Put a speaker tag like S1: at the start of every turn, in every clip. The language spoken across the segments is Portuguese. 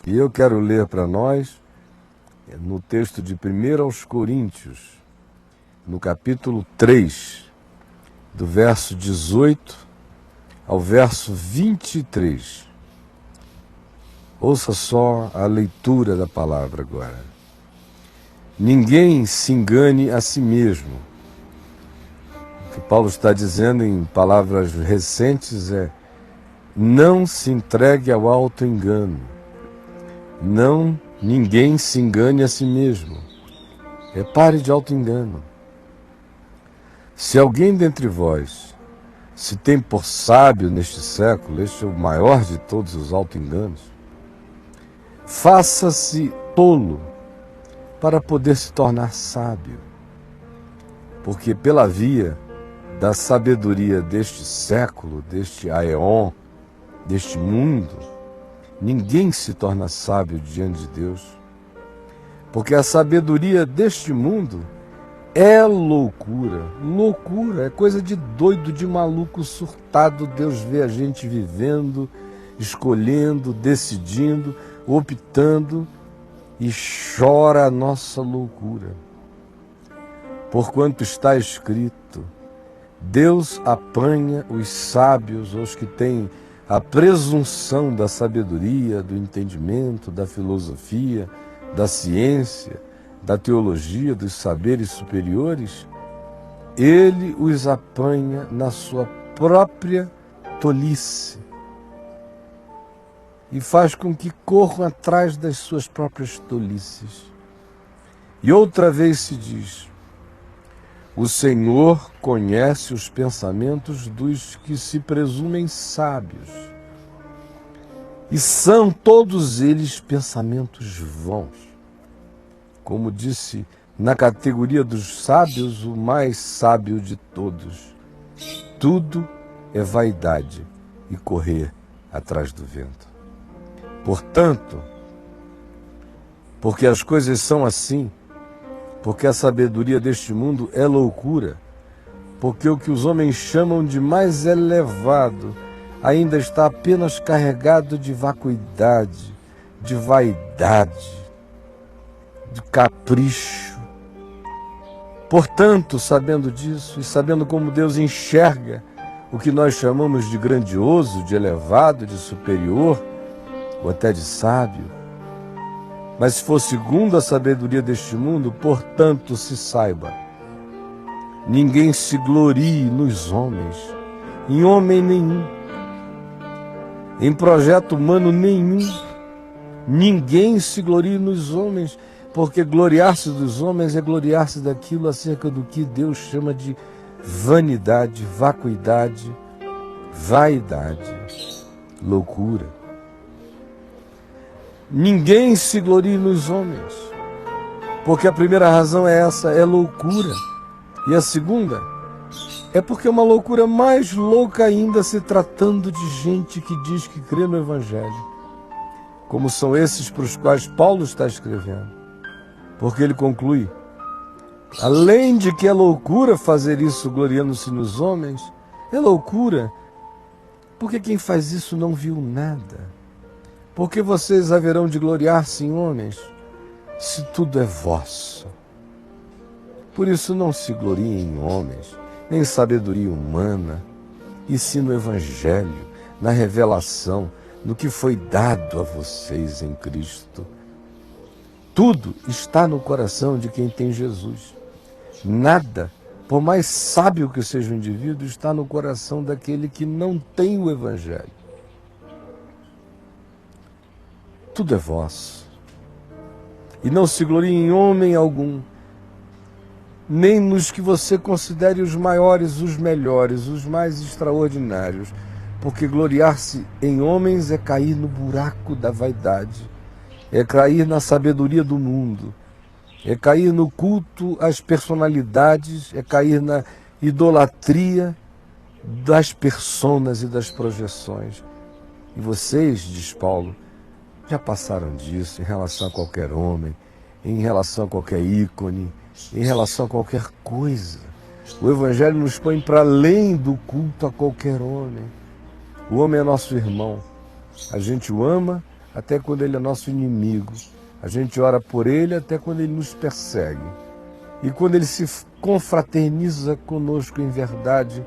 S1: E eu quero ler para nós, no texto de 1 aos Coríntios, no capítulo 3, do verso 18 ao verso 23. Ouça só a leitura da palavra agora. Ninguém se engane a si mesmo. O que Paulo está dizendo em palavras recentes é: não se entregue ao auto-engano. Ninguém se engane a si mesmo. Pare de auto-engano. Se alguém dentre vós se tem por sábio neste século, este é o maior de todos os auto-enganos, faça-se tolo para poder se tornar sábio. Porque pela via da sabedoria deste século, deste aeon, deste mundo, ninguém se torna sábio diante de Deus, porque a sabedoria deste mundo é loucura. Loucura, é coisa de doido, de maluco surtado. Deus vê a gente vivendo, escolhendo, decidindo, optando e chora a nossa loucura. Porquanto está escrito: Deus apanha os sábios, os que têm a presunção da sabedoria, do entendimento, da filosofia, da ciência, da teologia, dos saberes superiores. Ele os apanha na sua própria tolice e faz com que corram atrás das suas próprias tolices. E outra vez se diz: o Senhor conhece os pensamentos dos que se presumem sábios, e são todos eles pensamentos vãos. Como disse na categoria dos sábios, o mais sábio de todos: tudo é vaidade e correr atrás do vento. Portanto, porque as coisas são assim, porque a sabedoria deste mundo é loucura, porque o que os homens chamam de mais elevado ainda está apenas carregado de vacuidade, de vaidade, de capricho. Portanto, sabendo disso e sabendo como Deus enxerga o que nós chamamos de grandioso, de elevado, de superior, ou até de sábio, mas se for segundo a sabedoria deste mundo, portanto se saiba, ninguém se glorie nos homens, em homem nenhum, em projeto humano nenhum. Ninguém se glorie nos homens, porque gloriar-se dos homens é gloriar-se daquilo acerca do que Deus chama de vanidade, vacuidade, vaidade, loucura. Ninguém se glorie nos homens, porque a primeira razão é essa, é loucura. E a segunda é porque é uma loucura mais louca ainda se tratando de gente que diz que crê no Evangelho, como são esses para os quais Paulo está escrevendo. Porque ele conclui: além de que é loucura fazer isso gloriando-se nos homens, é loucura porque quem faz isso não viu nada. Porque vocês haverão de gloriar-se em homens, se tudo é vosso. Por isso não se gloriem em homens, nem em sabedoria humana, e sim no Evangelho, na revelação, no que foi dado a vocês em Cristo. Tudo está no coração de quem tem Jesus. Nada, por mais sábio que seja o indivíduo, está no coração daquele que não tem o Evangelho. Tudo é vosso. E não se glorie em homem algum, nem nos que você considere os maiores, os melhores, os mais extraordinários, porque gloriar-se em homens é cair no buraco da vaidade, é cair na sabedoria do mundo, é cair no culto às personalidades, é cair na idolatria das personas e das projeções. E vocês, diz Paulo, já passaram disso em relação a qualquer homem, em relação a qualquer ícone, em relação a qualquer coisa. O Evangelho nos põe para além do culto a qualquer homem. O homem é nosso irmão. A gente o ama, até quando ele é nosso inimigo. A gente ora por ele até quando ele nos persegue. E quando ele se confraterniza conosco em verdade,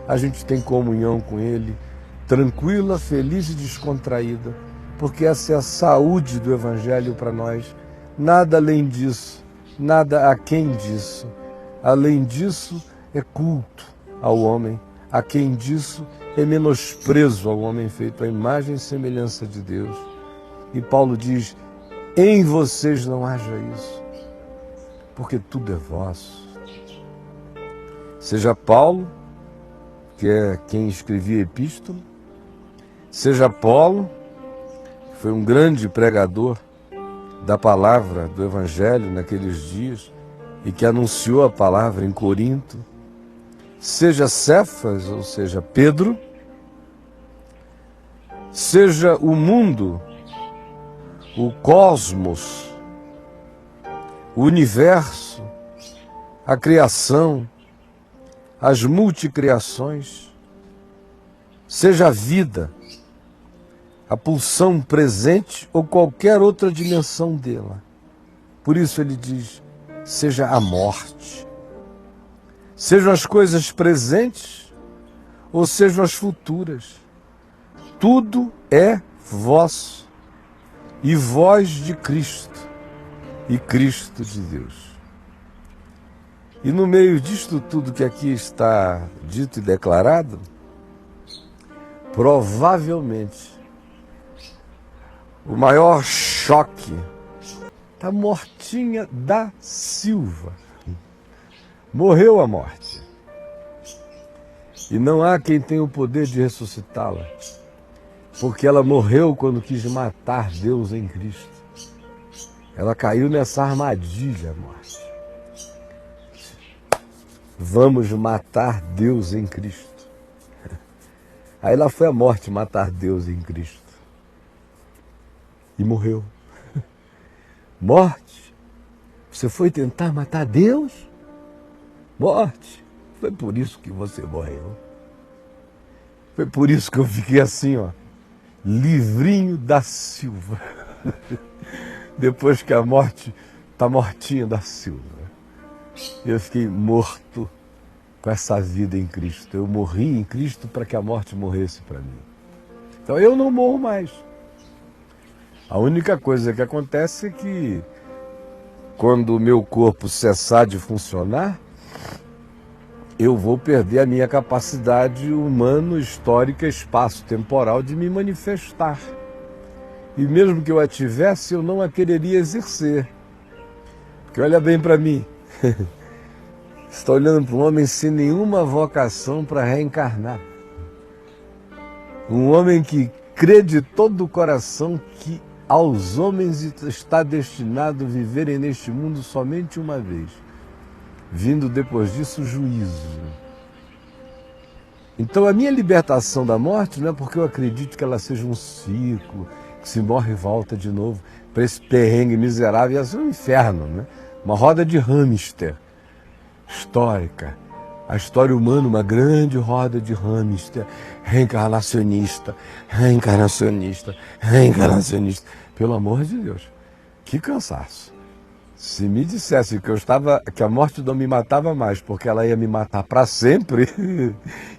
S1: a gente tem comunhão com ele, tranquila, feliz e descontraída, porque essa é a saúde do Evangelho para nós. Nada além disso, nada aquém disso. Além disso, é culto ao homem. Aquém disso, é menosprezo ao homem feito à imagem e semelhança de Deus. E Paulo diz, em vocês não haja isso, porque tudo é vosso. Seja Paulo, que é quem escrevia a epístola, seja Apolo, que foi um grande pregador da palavra, do Evangelho naqueles dias, e que anunciou a palavra em Corinto, seja Cefas, ou seja, Pedro, seja o mundo, o cosmos, o universo, a criação, as multicriações, seja a vida, a pulsão presente ou qualquer outra dimensão dela. Por isso ele diz, seja a morte, sejam as coisas presentes ou sejam as futuras, tudo é vosso e vós de Cristo e Cristo de Deus. E no meio disto tudo que aqui está dito e declarado, provavelmente o maior choque está mortinha da Silva. Morreu a morte. E não há quem tenha o poder de ressuscitá-la, porque ela morreu quando quis matar Deus em Cristo. Ela caiu nessa armadilha, morte. Vamos matar Deus em Cristo. Aí lá foi a morte matar Deus em Cristo. E morreu. Morte, você foi tentar matar Deus? Morte, foi por isso que você morreu. Foi por isso que eu fiquei assim, ó, livrinho da Silva. Depois que a morte está mortinha da Silva. Eu fiquei morto com essa vida em Cristo. Eu morri em Cristo para que a morte morresse para mim. Então eu não morro mais. A única coisa que acontece é que quando o meu corpo cessar de funcionar, eu vou perder a minha capacidade humana, histórica, espaço-temporal de me manifestar. E mesmo que eu a tivesse, eu não a quereria exercer. Porque olha bem para mim, você está olhando para um homem sem nenhuma vocação para reencarnar. Um homem que crê de todo o coração que aos homens está destinado a viverem neste mundo somente uma vez, vindo depois disso o juízo. Então a minha libertação da morte não é porque eu acredito que ela seja um ciclo, que se morre e volta de novo para esse perrengue miserável, ia ser um inferno, né? Uma roda de hamster histórica. A história humana, uma grande roda de hamster, reencarnacionista, reencarnacionista, reencarnacionista. Pelo amor de Deus, que cansaço. Se me dissesse que a morte não me matava mais, porque ela ia me matar para sempre,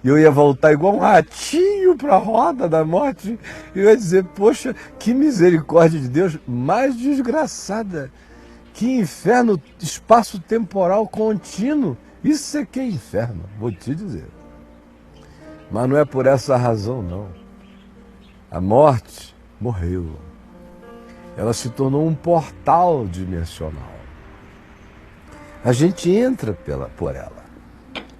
S1: e eu ia voltar igual um ratinho para a roda da morte, eu ia dizer, poxa, que misericórdia de Deus, mais desgraçada. Que inferno espaço-temporal contínuo. Isso é que é inferno, vou te dizer. Mas não é por essa razão, não. A morte morreu. Ela se tornou um portal dimensional. A gente entra por ela.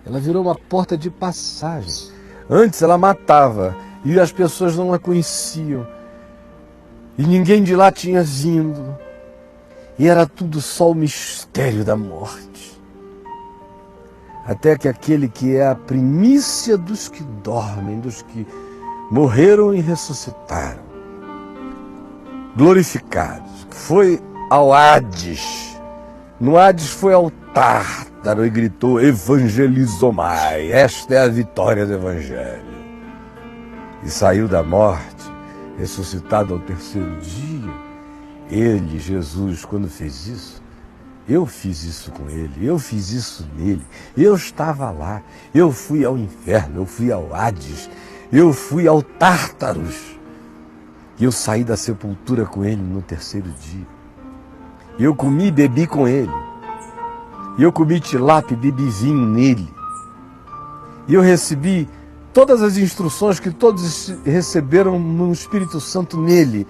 S1: Ela virou uma porta de passagem. Antes ela matava e as pessoas não a conheciam. E ninguém de lá tinha vindo. E era tudo só o mistério da morte. Até que aquele que é a primícia dos que dormem, dos que morreram e ressuscitaram, glorificados, foi ao Hades. No Hades foi ao Tártaro e gritou, evangelizomai, esta é a vitória do Evangelho. E saiu da morte, ressuscitado ao terceiro dia. Ele, Jesus, quando fez isso, eu fiz isso com ele, eu fiz isso nele, eu estava lá, eu fui ao inferno, eu fui ao Hades, eu fui ao Tártaros, e eu saí da sepultura com ele no terceiro dia. Eu comi e bebi com ele, e eu comi tilápia e bebi vinho nele, e eu recebi todas as instruções que todos receberam no Espírito Santo nele,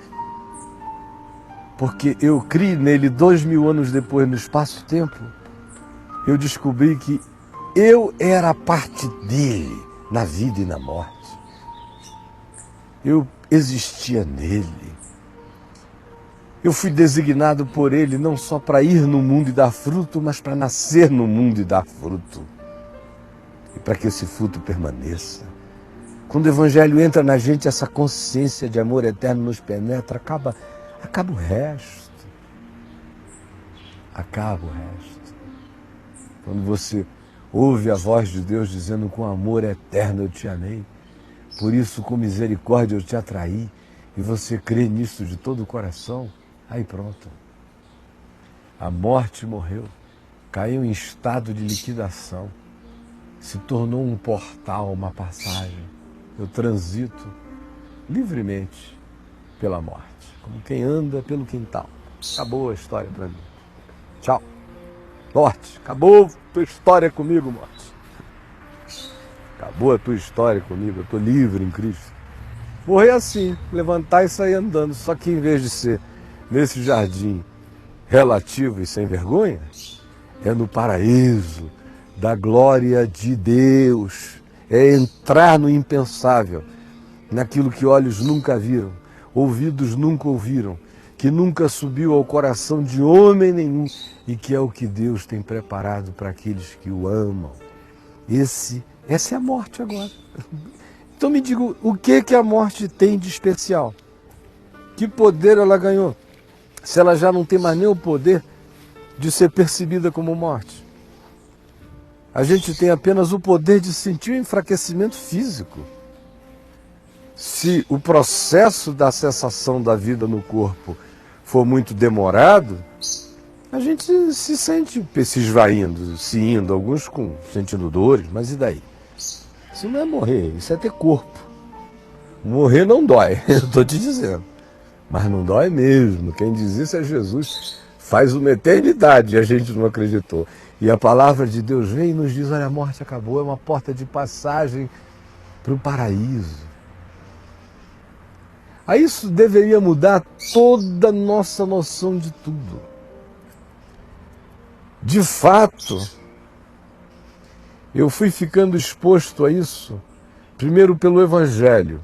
S1: porque eu criei nele 2000 anos depois, no espaço-tempo, eu descobri que eu era parte dele, na vida e na morte. Eu existia nele. Eu fui designado por ele não só para ir no mundo e dar fruto, mas para nascer no mundo e dar fruto. E para que esse fruto permaneça. Quando o Evangelho entra na gente, essa consciência de amor eterno nos penetra, acaba o resto. Acaba o resto. Quando você ouve a voz de Deus dizendo: com amor eterno eu te amei, por isso com misericórdia eu te atraí, e você crê nisso de todo o coração, aí pronto. A morte morreu, caiu em estado de liquidação, se tornou um portal, uma passagem. Eu transito livremente pela morte, como quem anda pelo quintal. Acabou a história para mim. Tchau. Morte, acabou a tua história comigo, morte. Acabou a tua história comigo, eu estou livre em Cristo. Morrer assim, levantar e sair andando, só que em vez de ser nesse jardim relativo e sem vergonha, é no paraíso da glória de Deus. É entrar no impensável, naquilo que olhos nunca viram, ouvidos nunca ouviram, que nunca subiu ao coração de homem nenhum e que é o que Deus tem preparado para aqueles que o amam. Essa é a morte agora. Então me diga, o que a morte tem de especial? Que poder ela ganhou? Se ela já não tem mais nem o poder de ser percebida como morte. A gente tem apenas o poder de sentir o enfraquecimento físico. Se o processo da cessação da vida no corpo for muito demorado, a gente se sente se esvaindo, se indo, alguns sentindo dores, mas e daí? Isso não é morrer, isso é ter corpo. Morrer não dói, eu estou te dizendo. Mas não dói mesmo. Quem diz isso é Jesus. Faz uma eternidade e a gente não acreditou. E a palavra de Deus vem e nos diz: olha, a morte acabou, é uma porta de passagem para o paraíso. Aí isso deveria mudar toda a nossa noção de tudo. De fato, eu fui ficando exposto a isso, primeiro pelo Evangelho,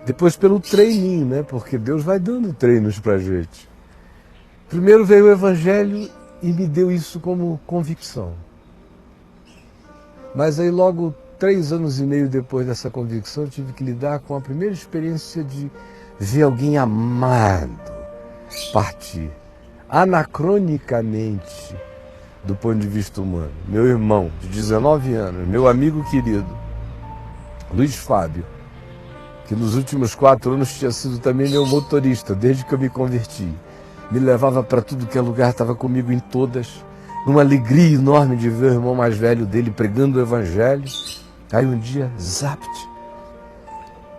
S1: depois pelo treininho, né? Porque Deus vai dando treinos para a gente. Primeiro veio o Evangelho e me deu isso como convicção. Mas aí logo 3 anos e meio depois dessa convicção, eu tive que lidar com a primeira experiência de ver alguém amado partir, anacronicamente, do ponto de vista humano. Meu irmão de 19 anos, meu amigo querido, Luiz Fábio, que nos últimos 4 anos tinha sido também meu motorista, desde que eu me converti. Me levava para tudo que é lugar, estava comigo em todas, numa alegria enorme de ver o irmão mais velho dele pregando o Evangelho. Aí um dia, zapt,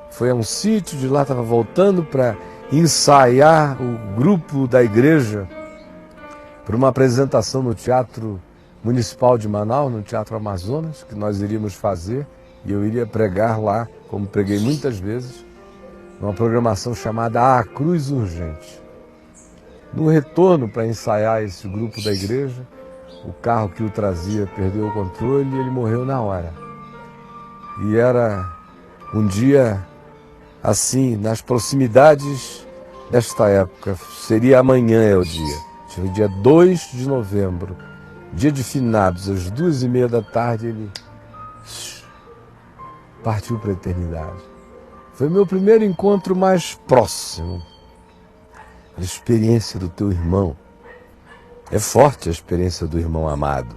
S1: foi a um sítio, de lá estava voltando para ensaiar o grupo da igreja para uma apresentação no Teatro Municipal de Manaus, no Teatro Amazonas, que nós iríamos fazer, e eu iria pregar lá, como preguei muitas vezes, numa programação chamada A Cruz Urgente. No retorno para ensaiar esse grupo da igreja, o carro que o trazia perdeu o controle e ele morreu na hora. E era um dia assim, nas proximidades desta época, seria amanhã é o dia. O dia 2 de novembro, dia de finados, às 2h30 da tarde, ele partiu para a eternidade. Foi meu primeiro encontro mais próximo. A experiência do teu irmão. É forte a experiência do irmão amado.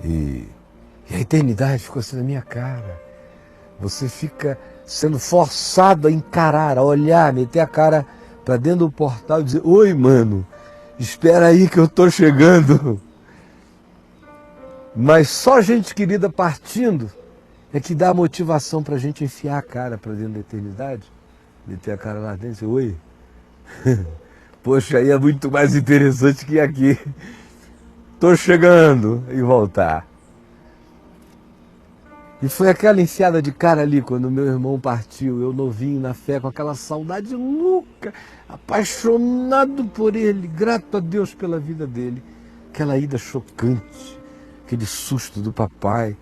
S1: E a eternidade ficou assim na minha cara. Você fica sendo forçado a encarar, a olhar, meter a cara para dentro do portal e dizer: oi, mano, espera aí que eu tô chegando. Mas só gente querida partindo é que dá motivação para a gente enfiar a cara para dentro da eternidade, meter a cara lá dentro e dizer: oi, poxa, aí é muito mais interessante que aqui. Tô chegando, e voltar. E foi aquela enfiada de cara ali quando meu irmão partiu, eu novinho na fé, com aquela saudade louca, apaixonado por ele, grato a Deus pela vida dele. Aquela ida chocante, aquele susto do papai,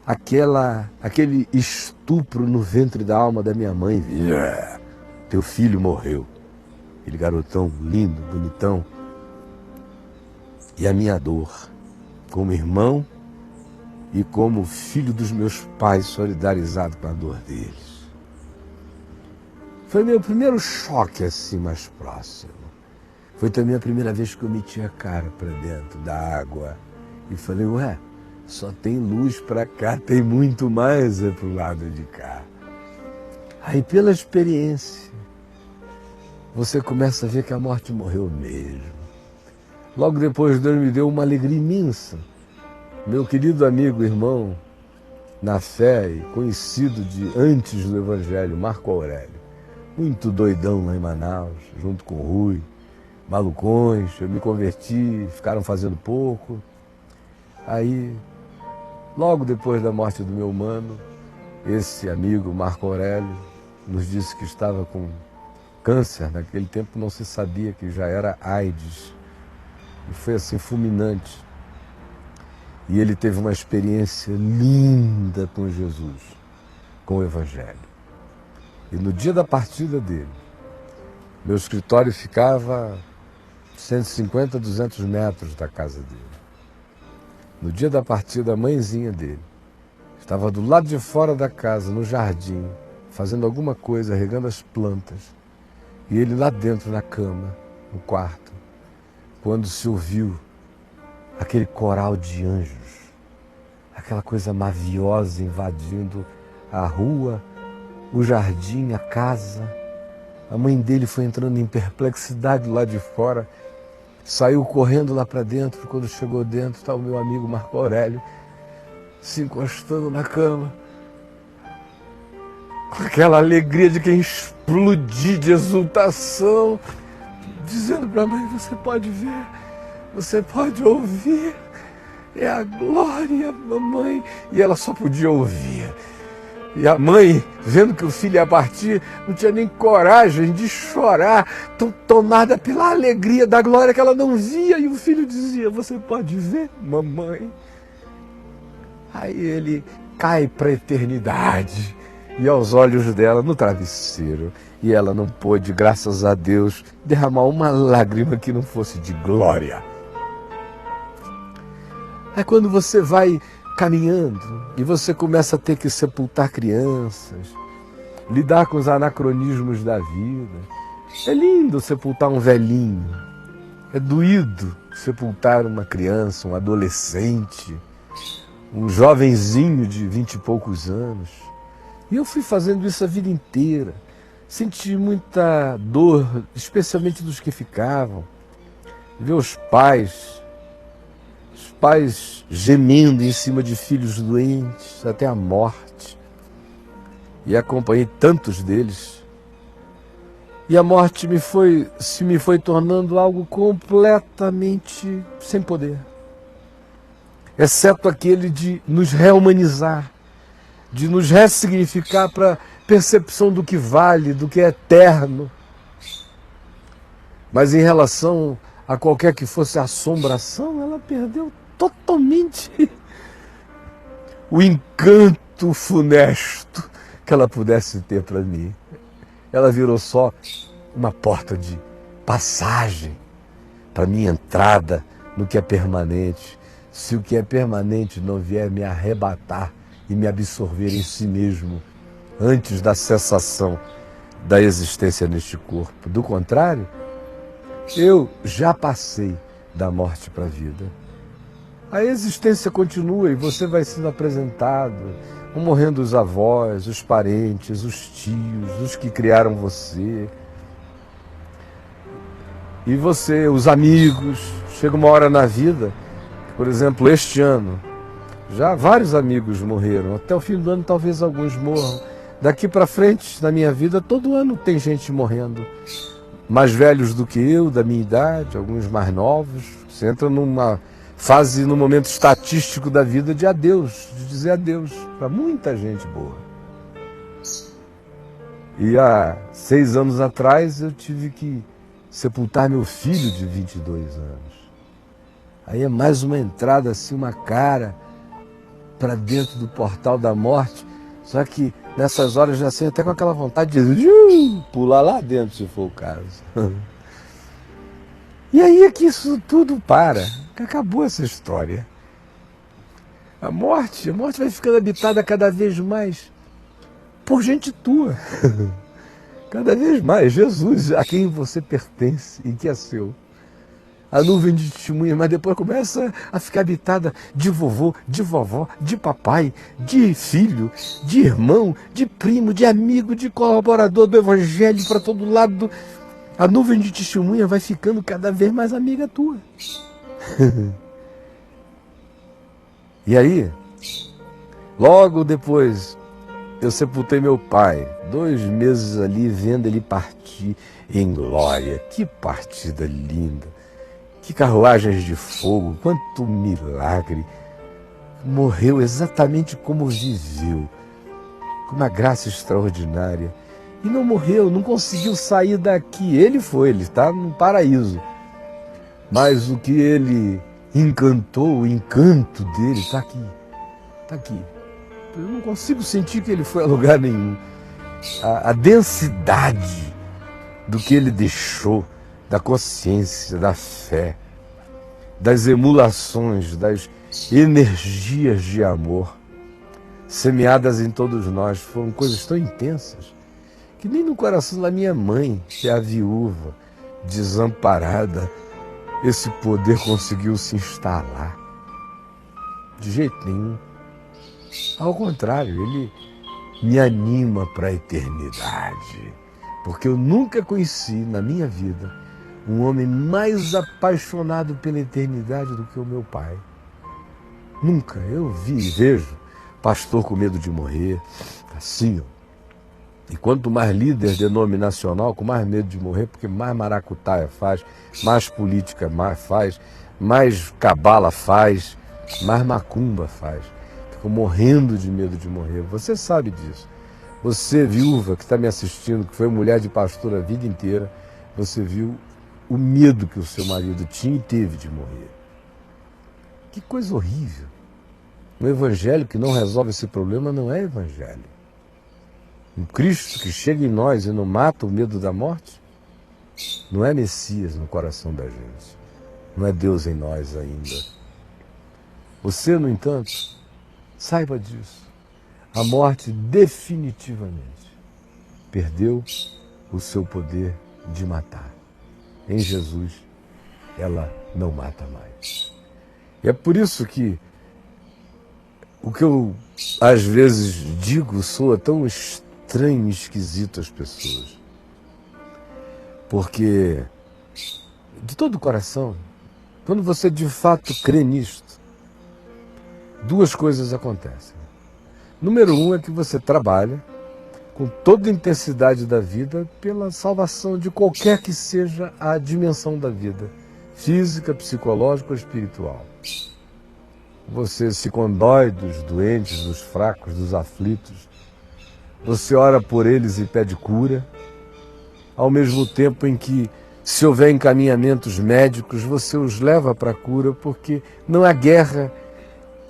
S1: aquele estupro no ventre da alma da minha mãe. Teu filho morreu. Aquele garotão lindo, bonitão. E a minha dor, como irmão e como filho dos meus pais, solidarizado com a dor deles. Foi meu primeiro choque assim mais próximo. Foi também a primeira vez que eu meti a cara para dentro da água e falei: ué, só tem luz para cá, tem muito mais pro lado de cá. Aí pela experiência, você começa a ver que a morte morreu mesmo. Logo depois Deus me deu uma alegria imensa. Meu querido amigo, irmão, na fé e conhecido de antes do Evangelho, Marco Aurélio, muito doidão lá em Manaus, junto com o Rui, malucões, eu me converti, ficaram fazendo pouco. Aí, logo depois da morte do meu mano, esse amigo, Marco Aurélio, nos disse que estava com câncer. Naquele tempo não se sabia que já era AIDS. E foi assim, fulminante. E ele teve uma experiência linda com Jesus, com o Evangelho. E no dia da partida dele, meu escritório ficava 150, 200 metros da casa dele. No dia da partida, a mãezinha dele estava do lado de fora da casa, no jardim, fazendo alguma coisa, regando as plantas. E ele lá dentro, na cama, no quarto, quando se ouviu aquele coral de anjos, aquela coisa maviosa invadindo a rua, o jardim, a casa. A mãe dele foi entrando em perplexidade lá de fora, saiu correndo lá para dentro. Quando chegou dentro, está o meu amigo Marco Aurélio se encostando na cama, com aquela alegria de quem explodir de exultação, dizendo para a mãe: você pode ver, você pode ouvir, é a glória, mamãe. E ela só podia ouvir. E a mãe, vendo que o filho ia partir, não tinha nem coragem de chorar, tão tomada pela alegria da glória que ela não via. E o filho dizia: você pode ver, mamãe. Aí ele cai para a eternidade e aos olhos dela no travesseiro. E ela não pôde, graças a Deus, derramar uma lágrima que não fosse de glória. Aí quando você vai caminhando e você começa a ter que sepultar crianças, lidar com os anacronismos da vida. É lindo sepultar um velhinho, é doído sepultar uma criança, um adolescente, um jovenzinho de 20 e poucos anos. E eu fui fazendo isso a vida inteira. Senti muita dor, especialmente dos que ficavam. Ver os pais gemendo em cima de filhos doentes até a morte. E acompanhei tantos deles. E a morte se me foi tornando algo completamente sem poder. Exceto aquele de nos rehumanizar, de nos ressignificar para a percepção do que vale, do que é eterno. Mas em relação a qualquer que fosse a assombração, ela perdeu totalmente o encanto funesto que ela pudesse ter para mim. Ela virou só uma porta de passagem para minha entrada no que é permanente. Se o que é permanente não vier me arrebatar e me absorver em si mesmo antes da cessação da existência neste corpo. Do contrário, eu já passei da morte para a vida. A existência continua e você vai sendo apresentado, vão morrendo os avós, os parentes, os tios, os que criaram você. E você, os amigos, chega uma hora na vida, por exemplo, este ano, já vários amigos morreram, até o fim do ano talvez alguns morram. Daqui para frente, na minha vida, todo ano tem gente morrendo. Mais velhos do que eu, da minha idade, alguns mais novos. Você entra numa fase, num momento estatístico da vida de adeus, de dizer adeus para muita gente boa. E há 6 anos atrás eu tive que sepultar meu filho de 22 anos. Aí é mais uma entrada, assim, uma cara para dentro do portal da morte. Só que nessas horas já sei até com aquela vontade de pular lá dentro, se for o caso. E aí é que isso tudo para, que acabou essa história. A morte vai ficando habitada cada vez mais por gente tua. Cada vez mais, Jesus, a quem você pertence e que é seu. A nuvem de testemunhas, mas depois começa a ficar habitada de vovô, de vovó, de papai, de filho, de irmão, de primo, de amigo, de colaborador do evangelho para todo lado. A nuvem de testemunha vai ficando cada vez mais amiga tua. E aí, logo depois, eu sepultei meu pai, 2 meses ali vendo ele partir em glória. Que partida linda, que carruagens de fogo, quanto milagre. Morreu exatamente como viveu, com uma graça extraordinária. E não morreu, não conseguiu sair daqui. Ele está no paraíso. Mas o que ele encantou, o encanto dele está aqui. Está aqui. Eu não consigo sentir que ele foi a lugar nenhum. A densidade do que ele deixou, da consciência, da fé, das emulações, das energias de amor semeadas em todos nós, foram coisas tão intensas que nem no coração da minha mãe, que é a viúva, desamparada, esse poder conseguiu se instalar. De jeito nenhum. Ao contrário, ele me anima para a eternidade, porque eu nunca conheci na minha vida um homem mais apaixonado pela eternidade do que o meu pai. Nunca. Eu vi e vejo pastor com medo de morrer, assim, ó. E quanto mais líder denominacional, com mais medo de morrer, porque mais maracutaia faz, mais política faz, mais cabala faz, mais macumba faz. Ficam morrendo de medo de morrer. Você sabe disso. Você, viúva, que está me assistindo, que foi mulher de pastor a vida inteira, você viu o medo que o seu marido tinha e teve de morrer. Que coisa horrível. Um evangelho que não resolve esse problema não é evangelho. Um Cristo que chega em nós e não mata o medo da morte, não é Messias no coração da gente. Não é Deus em nós ainda. Você, no entanto, saiba disso. A morte definitivamente perdeu o seu poder de matar. Em Jesus, ela não mata mais. E é por isso que o que eu às vezes digo soa tão estranho e esquisito às pessoas. Porque, de todo o coração, quando você de fato crê nisto, 2 coisas acontecem. Número 1 é que você trabalha com toda a intensidade da vida pela salvação de qualquer que seja a dimensão da vida, física, psicológica ou espiritual. Você se condói dos doentes, dos fracos, dos aflitos. Você ora por eles e pede cura, ao mesmo tempo em que, se houver encaminhamentos médicos, você os leva para a cura, porque não há guerra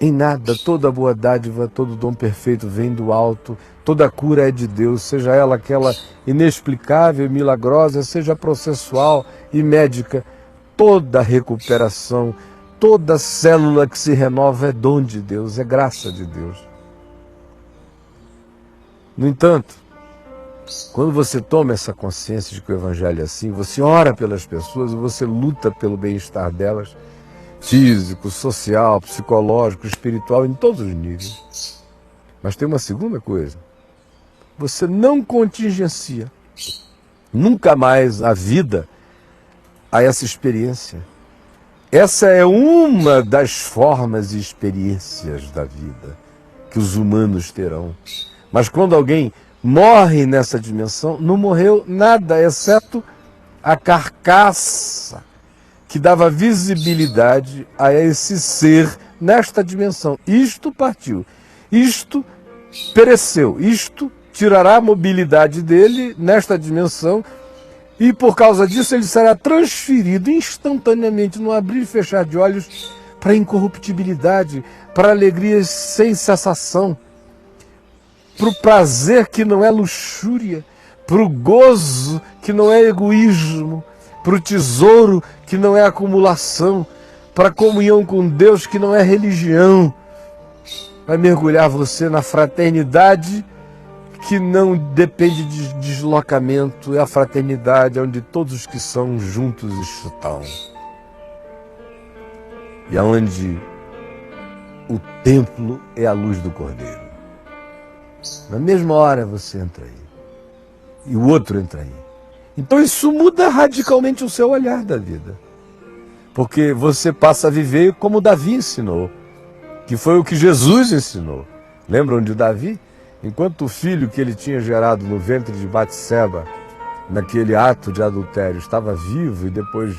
S1: em nada. Toda boa dádiva, todo dom perfeito vem do alto, toda cura é de Deus, seja ela aquela inexplicável e milagrosa, seja processual e médica. Toda recuperação, toda célula que se renova é dom de Deus, é graça de Deus. No entanto, quando você toma essa consciência de que o Evangelho é assim, você ora pelas pessoas, você luta pelo bem-estar delas, físico, social, psicológico, espiritual, em todos os níveis. Mas tem uma segunda coisa. Você não contingencia nunca mais a vida a essa experiência. Essa é uma das formas e experiências da vida que os humanos terão. Mas quando alguém morre nessa dimensão, não morreu nada, exceto a carcaça que dava visibilidade a esse ser nesta dimensão. Isto partiu, isto pereceu, isto tirará a mobilidade dele nesta dimensão e por causa disso ele será transferido instantaneamente, no abrir e fechar de olhos, para a incorruptibilidade, para alegrias sem cessação, para o prazer que não é luxúria, para o gozo que não é egoísmo, para o tesouro que não é acumulação, para a comunhão com Deus que não é religião. Vai mergulhar você na fraternidade que não depende de deslocamento, é a fraternidade onde todos os que são juntos estão. E aonde o templo é a luz do Cordeiro. Na mesma hora você entra aí. E o outro entra aí. Então isso muda radicalmente o seu olhar da vida. Porque você passa a viver como Davi ensinou. Que foi o que Jesus ensinou. Lembram de Davi? Enquanto o filho que ele tinha gerado no ventre de Batseba, naquele ato de adultério, estava vivo e depois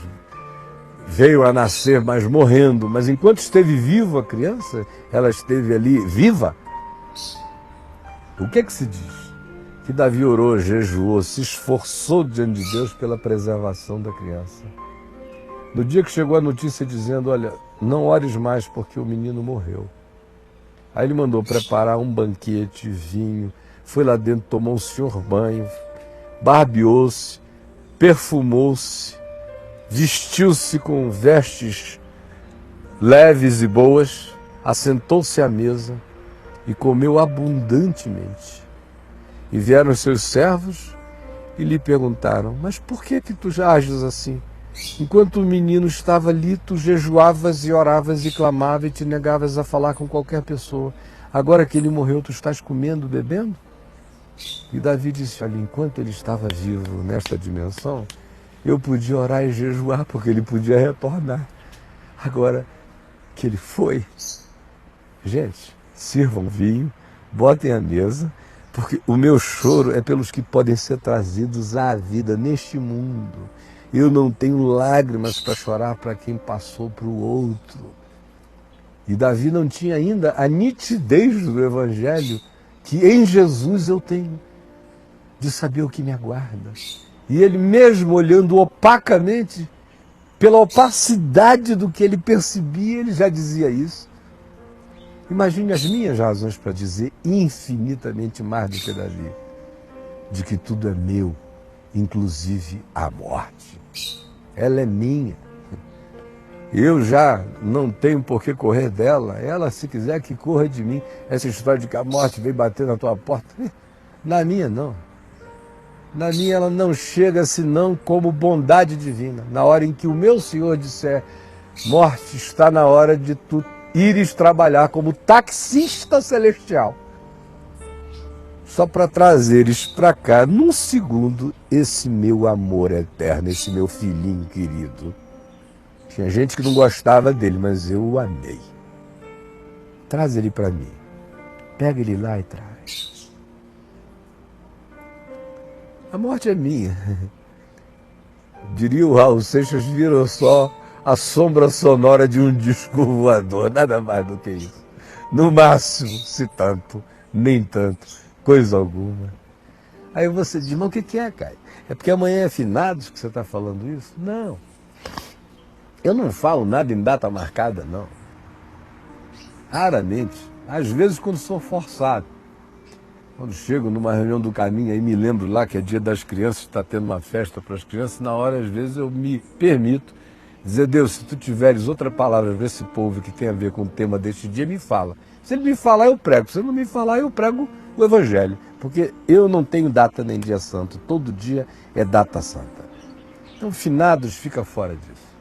S1: veio a nascer, mas morrendo. Mas enquanto esteve vivo a criança, ela esteve ali viva. O que é que se diz? Que Davi orou, jejuou, se esforçou diante de Deus pela preservação da criança. No dia que chegou a notícia dizendo, olha, não ores mais porque o menino morreu. Aí ele mandou preparar um banquete, vinho, foi lá dentro, tomou um senhor banho, barbeou-se, perfumou-se, vestiu-se com vestes leves e boas, assentou-se à mesa e comeu abundantemente. E vieram os seus servos e lhe perguntaram, mas por que tu já ages assim? Enquanto o menino estava ali, tu jejuavas e oravas e clamavas e te negavas a falar com qualquer pessoa. Agora que ele morreu, tu estás comendo, bebendo? E Davi disse, olha, enquanto ele estava vivo nesta dimensão, eu podia orar e jejuar, porque ele podia retornar. Agora que ele foi, gente, sirvam vinho, botem a mesa, porque o meu choro é pelos que podem ser trazidos à vida neste mundo. Eu não tenho lágrimas para chorar para quem passou para o outro. E Davi não tinha ainda a nitidez do Evangelho que em Jesus eu tenho, de saber o que me aguarda. E ele mesmo olhando opacamente, pela opacidade do que ele percebia, ele já dizia isso. Imagine as minhas razões para dizer infinitamente mais do que Davi, de que tudo é meu, inclusive a morte. Ela é minha. Eu já não tenho por que correr dela. Ela, se quiser, que corra de mim. Essa história de que a morte veio bater na tua porta, na minha não. Na minha ela não chega senão como bondade divina. Na hora em que o meu Senhor disser, morte, está na hora de tu ires trabalhar como taxista celestial. Só para trazeres para cá, num segundo, esse meu amor eterno, esse meu filhinho querido. Tinha gente que não gostava dele, mas eu o amei. Traz ele para mim. Pega ele lá e traz. A morte é minha. Diria o Raul Seixas, virou só a sombra sonora de um disco voador, nada mais do que isso. No máximo, se tanto, nem tanto, coisa alguma. Aí você diz, mas o que é, Caio? É porque amanhã é finados que você está falando isso? Não. Eu não falo nada em data marcada, não. Raramente. Às vezes quando sou forçado. Quando chego numa reunião do caminho, aí me lembro lá que é dia das crianças, está tendo uma festa para as crianças, na hora, às vezes, eu me permito dizer, Deus, se tu tiveres outra palavra para esse povo que tem a ver com o tema deste dia, me fala. Se ele me falar, eu prego. Se ele não me falar, eu prego o Evangelho. Porque eu não tenho data nem dia santo. Todo dia é data santa. Então, finados, fica fora disso.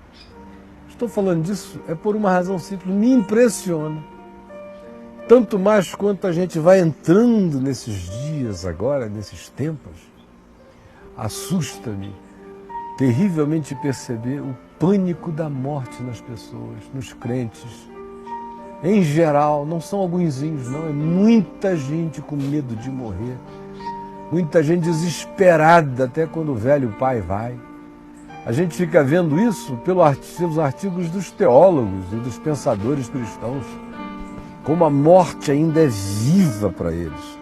S1: Estou falando disso é por uma razão simples. Me impressiona tanto mais quanto a gente vai entrando nesses dias agora, nesses tempos, assusta-me terrivelmente perceber o pânico da morte nas pessoas, nos crentes. Em geral, não são algunzinhos, não, é muita gente com medo de morrer. Muita gente desesperada até quando o velho pai vai. A gente fica vendo isso pelos artigos dos teólogos e dos pensadores cristãos, como a morte ainda é viva para eles.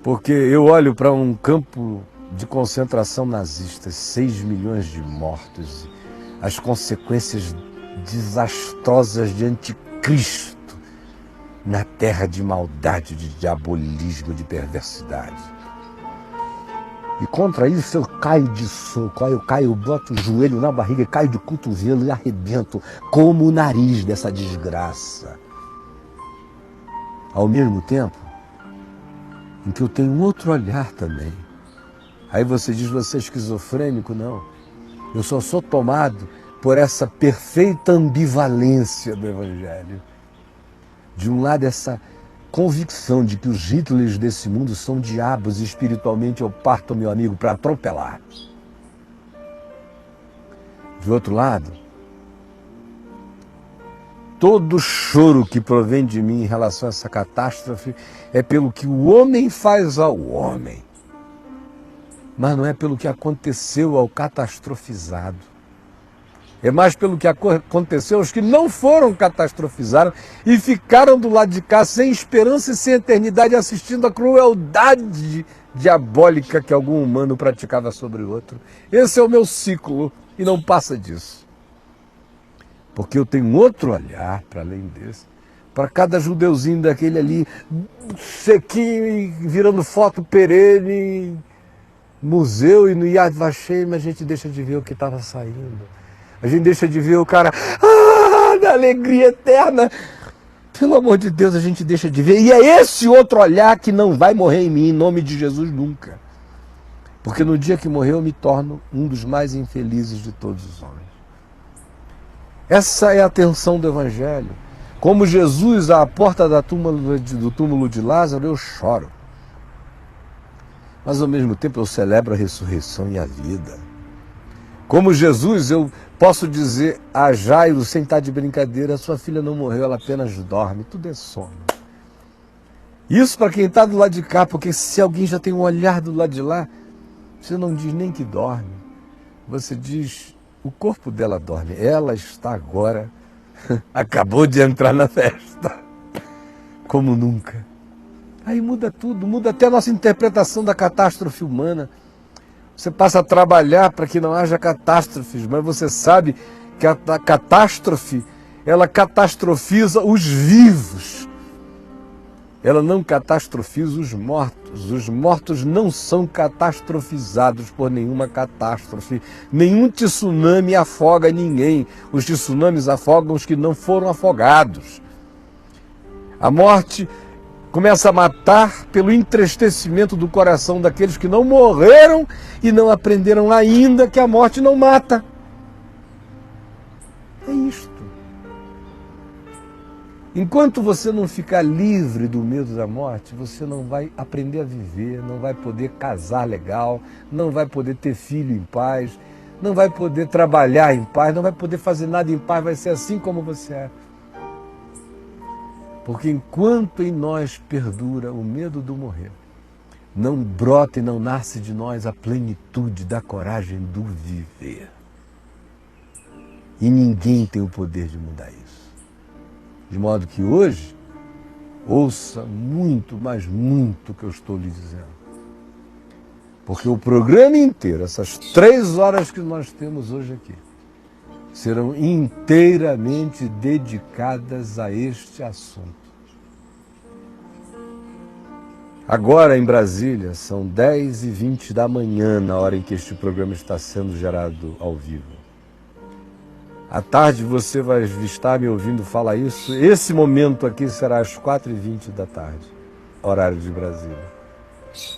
S1: Porque eu olho para um campo de concentração nazista, 6 milhões de mortos, as consequências desastrosas de anticristo na terra de maldade, de diabolismo, de perversidade. E contra isso eu caio de soco, aí eu boto o joelho na barriga, caio de cotovelo e arrebento como o nariz dessa desgraça. Ao mesmo tempo em que eu tenho um outro olhar também. Aí você diz, você é esquizofrênico? Não. Eu só sou tomado por essa perfeita ambivalência do Evangelho. De um lado, essa convicção de que os Hitlers desse mundo são diabos e espiritualmente eu parto, meu amigo, para atropelar. De outro lado, todo choro que provém de mim em relação a essa catástrofe é pelo que o homem faz ao homem, mas não é pelo que aconteceu ao catastrofizado. É mais pelo que aconteceu aos que não foram catastrofizados e ficaram do lado de cá sem esperança e sem eternidade, assistindo a crueldade diabólica que algum humano praticava sobre o outro. Esse é o meu ciclo e não passa disso. Porque eu tenho outro olhar para além desse, para cada judeuzinho daquele ali, sequinho e virando foto perene, museu e no Yad Vashem, a gente deixa de ver o que estava saindo. A gente deixa de ver o cara, da alegria eterna. Pelo amor de Deus, a gente deixa de ver. E é esse outro olhar que não vai morrer em mim, em nome de Jesus, nunca. Porque no dia que morrer eu me torno um dos mais infelizes de todos os homens. Essa é a tensão do Evangelho. Como Jesus à porta do túmulo de Lázaro, eu choro. Mas ao mesmo tempo eu celebro a ressurreição e a vida. Como Jesus, eu posso dizer a Jairo, sem estar de brincadeira, sua filha não morreu, ela apenas dorme, tudo é sono. Isso para quem está do lado de cá, porque se alguém já tem um olhar do lado de lá, você não diz nem que dorme, você diz, o corpo dela dorme, ela está agora, acabou de entrar na festa, como nunca. Aí muda tudo, muda até a nossa interpretação da catástrofe humana. Você passa a trabalhar para que não haja catástrofes, mas você sabe que a catástrofe, ela catastrofiza os vivos. Ela não catastrofiza os mortos. Os mortos não são catastrofizados por nenhuma catástrofe. Nenhum tsunami afoga ninguém. Os tsunamis afogam os que não foram afogados. A morte começa a matar pelo entristecimento do coração daqueles que não morreram e não aprenderam ainda que a morte não mata. É isto. Enquanto você não ficar livre do medo da morte, você não vai aprender a viver, não vai poder casar legal, não vai poder ter filho em paz, não vai poder trabalhar em paz, não vai poder fazer nada em paz, vai ser assim como você é. Porque enquanto em nós perdura o medo do morrer, não brota e não nasce de nós a plenitude da coragem do viver. E ninguém tem o poder de mudar isso. De modo que hoje, ouça muito, mas muito o que eu estou lhe dizendo. Porque o programa inteiro, essas 3 horas que nós temos hoje aqui, serão inteiramente dedicadas a este assunto. Agora em Brasília, são 10h20 da manhã, na hora em que este programa está sendo gerado ao vivo. À tarde você vai estar me ouvindo falar isso. Esse momento aqui será às 4h20 da tarde, horário de Brasília.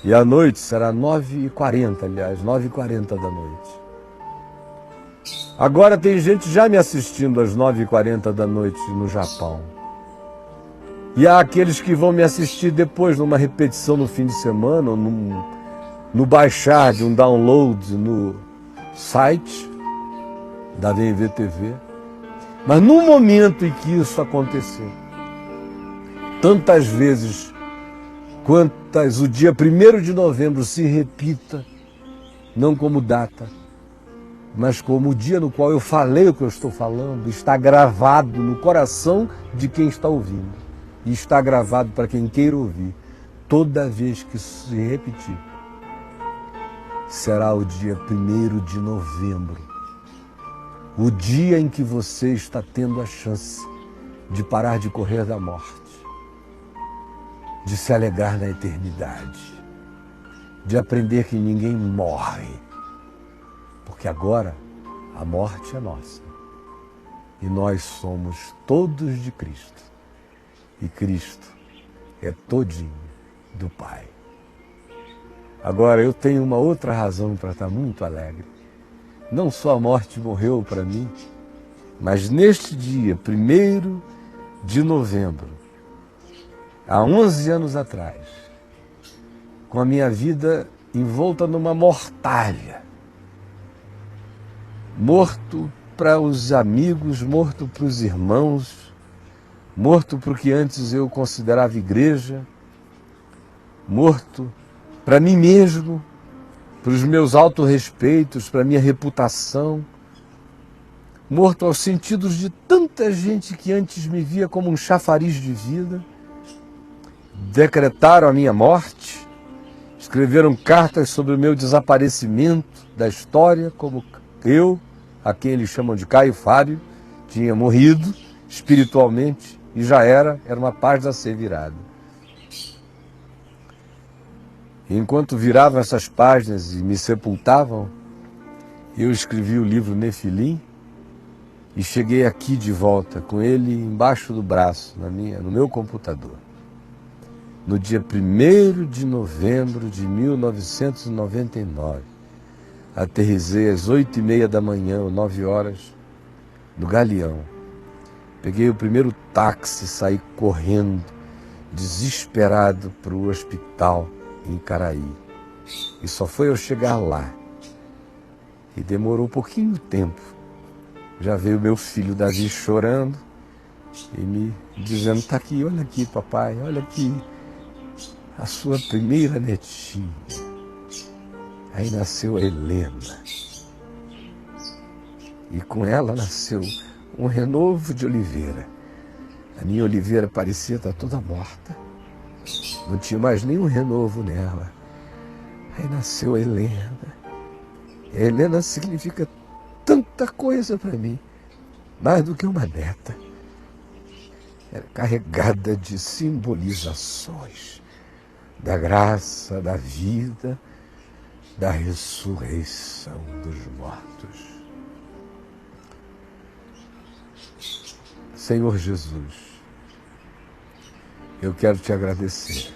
S1: E à noite será 9h40, aliás, 9h40 da noite. Agora tem gente já me assistindo às 9h40 da noite no Japão. E há aqueles que vão me assistir depois numa repetição no fim de semana, ou no baixar de um download no site da VMV-TV. Mas no momento em que isso acontecer, tantas vezes quantas o dia 1º de novembro se repita, não como data, mas como o dia no qual eu falei o que eu estou falando, está gravado no coração de quem está ouvindo. E está gravado para quem queira ouvir. Toda vez que isso se repetir, será o dia 1º de novembro. O dia em que você está tendo a chance de parar de correr da morte, de se alegrar na eternidade, de aprender que ninguém morre, porque agora a morte é nossa e nós somos todos de Cristo e Cristo é todinho do Pai. Agora eu tenho uma outra razão para estar muito alegre. Não só a morte morreu para mim, mas neste dia, 1º de novembro, há 11 anos atrás, com a minha vida envolta numa mortalha, morto para os amigos, morto para os irmãos, morto para o que antes eu considerava igreja, morto para mim mesmo, para os meus autorrespeitos, para a minha reputação, morto aos sentidos de tanta gente que antes me via como um chafariz de vida, decretaram a minha morte, escreveram cartas sobre o meu desaparecimento da história, como eu, a quem eles chamam de Caio Fábio, tinha morrido espiritualmente e já era uma página a ser virada. Enquanto viravam essas páginas e me sepultavam, eu escrevi o livro Nefilim e cheguei aqui de volta com ele embaixo do braço, no meu computador. No dia 1º de novembro de 1999, aterrissei às 8h30 da manhã, ou 9 horas, do Galeão. Peguei o primeiro táxi, saí correndo, desesperado, para o hospital em Caraí. E só foi eu chegar lá. E demorou um pouquinho de tempo. Já veio meu filho Davi chorando e me dizendo, tá aqui, olha aqui papai, olha aqui a sua primeira netinha. Aí nasceu a Helena. E com ela nasceu um renovo de oliveira. A minha oliveira parecia estar toda morta. Não tinha mais nenhum renovo nela. Aí nasceu a Helena. A Helena significa tanta coisa para mim, mais do que uma neta. Era carregada de simbolizações da graça, da vida, da ressurreição dos mortos. Senhor Jesus, eu quero te agradecer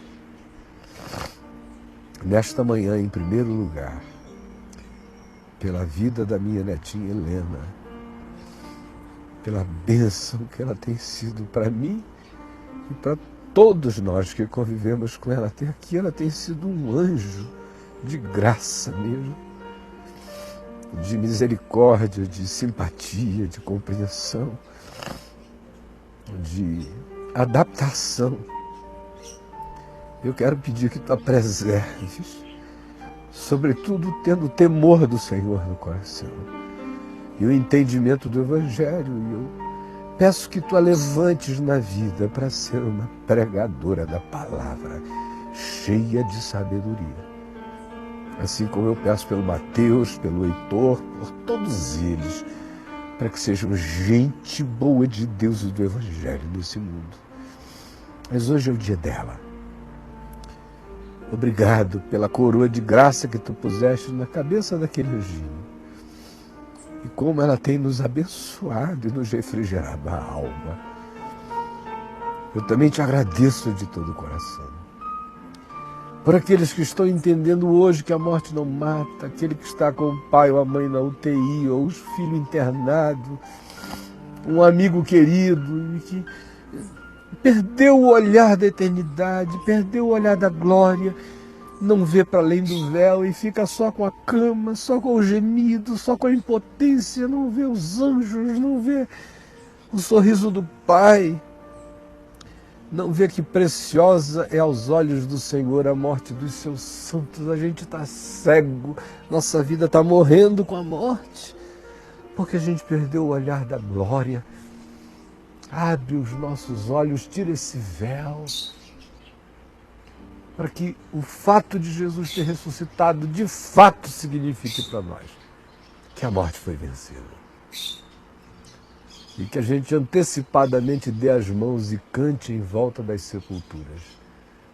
S1: nesta manhã, em primeiro lugar, pela vida da minha netinha Helena, pela bênção que ela tem sido para mim e para todos nós que convivemos com ela até aqui. Ela tem sido um anjo de graça mesmo, de misericórdia, de simpatia, de compreensão, de adaptação. Eu quero pedir que tu a preserves, sobretudo tendo o temor do Senhor no coração e o entendimento do Evangelho. E eu peço que tu a levantes na vida para ser uma pregadora da palavra, cheia de sabedoria. Assim como eu peço pelo Mateus, pelo Heitor, por todos eles, para que sejam gente boa de Deus e do Evangelho nesse mundo. Mas hoje é o dia dela. Obrigado pela coroa de graça que tu puseste na cabeça daquele anjinho. E como ela tem nos abençoado e nos refrigerado a alma. Eu também te agradeço de todo o coração. Por aqueles que estão entendendo hoje que a morte não mata, aquele que está com o pai ou a mãe na UTI, ou os filhos internados, um amigo querido, e que perdeu o olhar da eternidade, perdeu o olhar da glória, não vê para além do véu e fica só com a cama, só com o gemido, só com a impotência, não vê os anjos, não vê o sorriso do Pai, não vê que preciosa é aos olhos do Senhor a morte dos seus santos. A gente está cego, nossa vida está morrendo com a morte, porque a gente perdeu o olhar da glória. Abre os nossos olhos, tira esse véu, para que o fato de Jesus ter ressuscitado de fato signifique para nós que a morte foi vencida. E que a gente antecipadamente dê as mãos e cante em volta das sepulturas.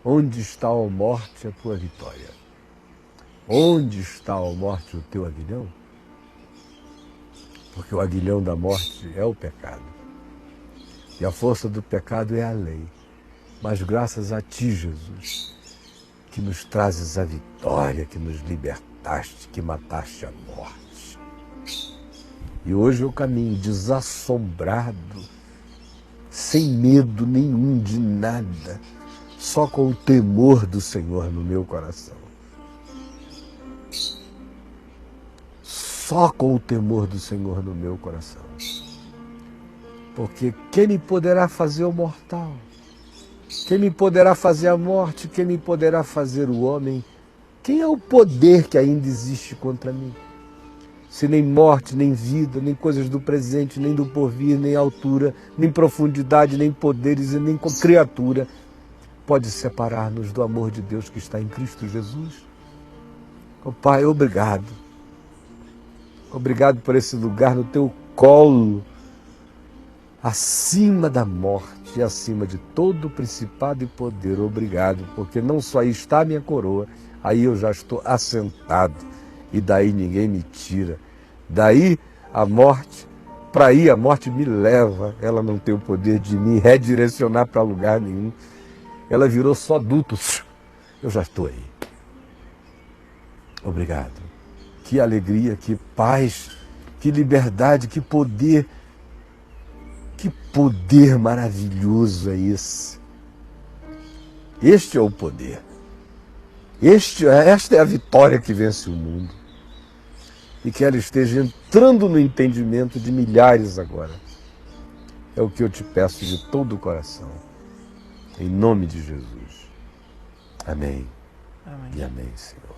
S1: Onde está, ó morte, a tua vitória? Onde está, ó morte, o teu aguilhão? Porque o aguilhão da morte é o pecado. E a força do pecado é a lei. Mas graças a ti, Jesus, que nos trazes a vitória, que nos libertaste, que mataste a morte. E hoje eu caminho desassombrado, sem medo nenhum de nada, só com o temor do Senhor no meu coração. Só com o temor do Senhor no meu coração. Porque quem me poderá fazer o mortal? Quem me poderá fazer a morte? Quem me poderá fazer o homem? Quem é o poder que ainda existe contra mim? Se nem morte, nem vida, nem coisas do presente, nem do porvir, nem altura, nem profundidade, nem poderes e nem criatura pode separar-nos do amor de Deus que está em Cristo Jesus. Oh, Pai, obrigado. Obrigado por esse lugar no teu colo, acima da morte e acima de todo principado e poder. Obrigado, porque não só aí está a minha coroa, aí eu já estou assentado e daí ninguém me tira. Daí a morte, para aí a morte me leva, ela não tem o poder de me redirecionar para lugar nenhum. Ela virou só dutos, eu já estou aí. Obrigado. Que alegria, que paz, que liberdade, que poder maravilhoso é esse. Este é o poder. Esta é a vitória que vence o mundo. E que ela esteja entrando no entendimento de milhares agora. É o que eu te peço de todo o coração. Em nome de Jesus. Amém.
S2: Amém.
S1: E amém, Senhor.